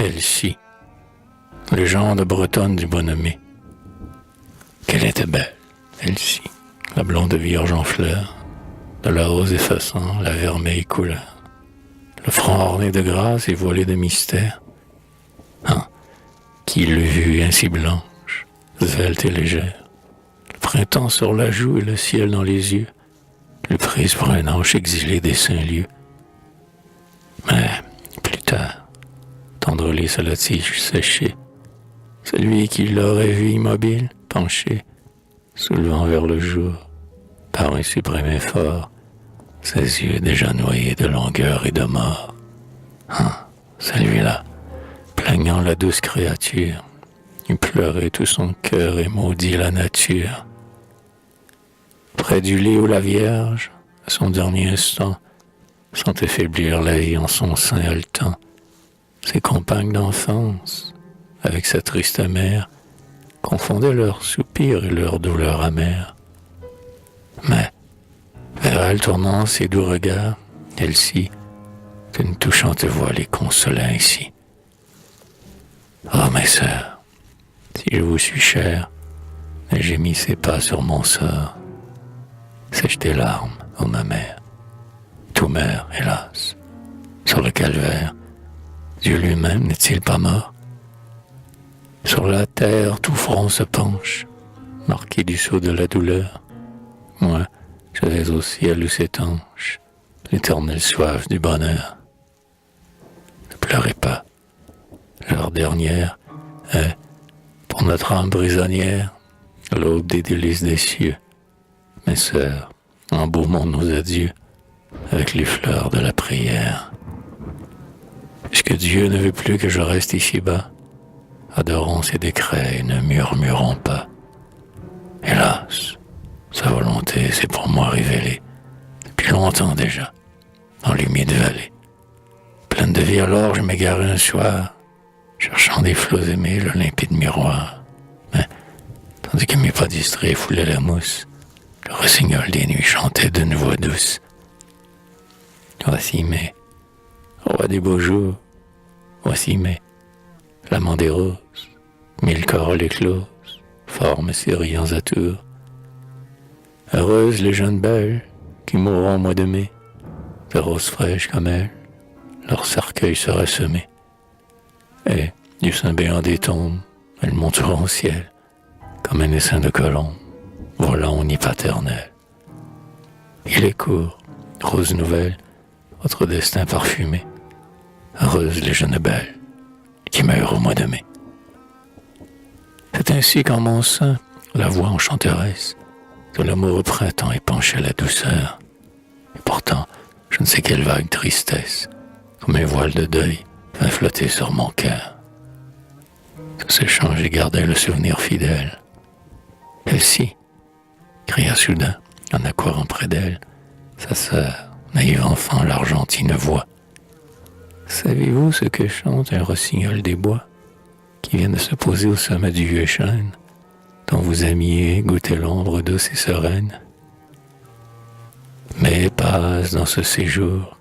Elsie, légende bretonne du bonhomie. Qu'elle était belle, Elsie, la blonde vierge en fleurs, de la rose effaçant la vermeille couleur, le front orné de grâce et voilé de mystère. Ah, qui l'eût vue ainsi blanche, svelte et légère, le printemps sur la joue et le ciel dans les yeux, le prise pour un ange exilé des saints lieux. Mais plus tard, tendre lisse à la tige séchée, celui qui l'aurait vu immobile, penché, soulevant vers le jour, par un suprême effort, ses yeux déjà noyés de langueur et de mort. Ah, celui-là, plaignant la douce créature, eût pleuré tout son cœur et maudit la nature. Près du lit où la Vierge, à son dernier instant, sentait faiblir la vie en son sein haletant, ses compagnes d'enfance, avec sa triste mère, confondaient leurs soupirs et leurs douleurs amères. Mais, vers elle tournant ses doux regards, Elsie, d'une touchante voix les consola ainsi. Oh mes sœurs, si je vous suis chère, ne gémissez pas sur mon sort. Sèche tes larmes, ô ma mère. Tout meurt, hélas, sur le calvaire. Dieu lui-même n'est-il pas mort? Sur la terre, tout front se penche, marqué du sceau de la douleur. Moi, je vais au ciel où s'étanche l'éternelle soif du bonheur. Ne pleurez pas. L'heure dernière est, pour notre âme prisonnière, l'aube des délices des cieux. Mes sœurs, embaumons nos adieux avec les fleurs de la prière. Puisque Dieu ne veut plus que je reste ici-bas, adorons ses décrets et ne murmurons pas. Hélas, sa volonté s'est pour moi révélée, depuis longtemps déjà, dans l'humide vallée. Pleine de vie alors, je m'égarais un soir, cherchant des flots aimés le limpide miroir. Mais, tandis que mes pas distraits foulaient la mousse, le rossignol des nuits chantait d'une voix douce. Voici mai, roi des beaux jours, voici mai, l'amant des roses, mille corolles écloses, forment ses riants atours. Heureuses les jeunes belles qui mourront au mois de mai, de roses fraîches comme elles, leur cercueil sera semé. Et, du sein béant des tombes, elles monteront au ciel, comme un essaim de colombes, volant au nid paternel. Il est court, rose nouvelle, votre destin parfumé. Heureuses les jeunes belles qui meurent au mois de mai. C'est ainsi qu'en mon sein, la voix enchanteresse de l'amoureux printemps épanchait la douceur. Et pourtant, je ne sais quelle vague tristesse, comme un voile de deuil, vint flotter sur mon cœur. Tout s'échange et gardait le souvenir fidèle. Elsie, cria soudain, en accourant près d'elle, sa sœur, naïve enfant, l'argentine voix. Savez-vous ce que chante un rossignol des bois, qui vient de se poser au sommet du vieux chêne, dont vous aimiez goûter l'ombre douce et sereine? Mais passe dans ce séjour,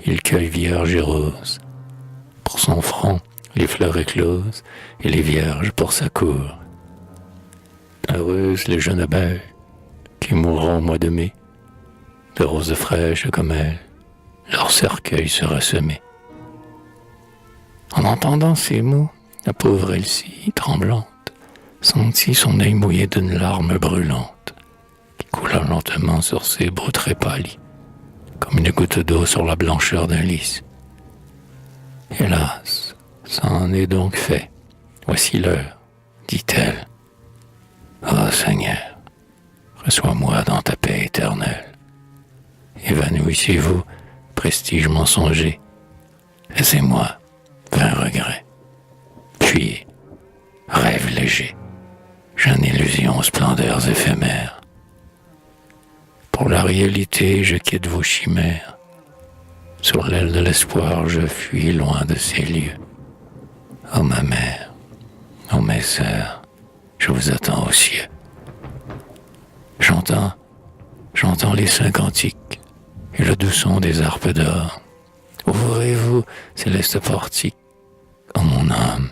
il cueille vierge et rose. Pour son front, les fleurs écloses, et les vierges pour sa cour. Heureuses les jeunes belles, qui mourront au mois de mai, de roses fraîches comme elles, leur cercueil sera semé. En entendant ces mots, la pauvre Elsie, tremblante, sentit son œil mouillé d'une larme brûlante, qui coula lentement sur ses beaux traits pâlis, comme une goutte d'eau sur la blancheur d'un lys. Hélas, ça en est donc fait. Voici l'heure, dit-elle. Ah, Seigneur, reçois-moi dans ta paix éternelle. Évanouissez-vous, prestige mensonger. Laissez-moi, vain regret. Puis, rêve léger, jeune illusion aux splendeurs éphémères. Pour la réalité, je quitte vos chimères. Sur l'aile de l'espoir, je fuis loin de ces lieux. Oh ma mère, oh mes sœurs, je vous attends aux cieux. J'entends les saints cantiques et le doux son des harpes d'or. Ouvrez-vous, céleste portique, Oh mon âme,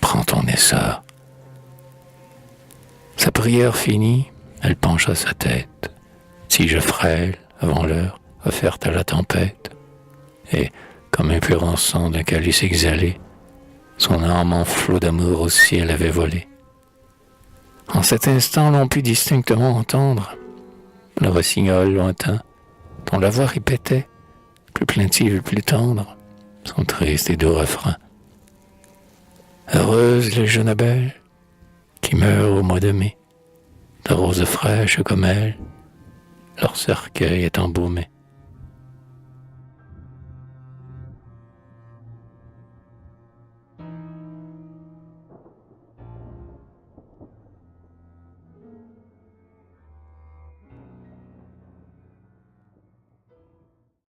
prends ton essor. Sa prière finie, elle pencha sa tête, tige frêle avant l'heure offerte à la tempête, et, comme un pur encens d'un calice exhalé, son âme en flot d'amour au ciel avait volé. En cet instant, l'on put distinctement entendre le rossignol lointain, dont la voix répétait, plus plaintive et plus tendre, son triste et doux refrain. Heureuses les jeunes abeilles qui meurent au mois de mai, de roses fraîches comme elles, leur cercueil est embaumé.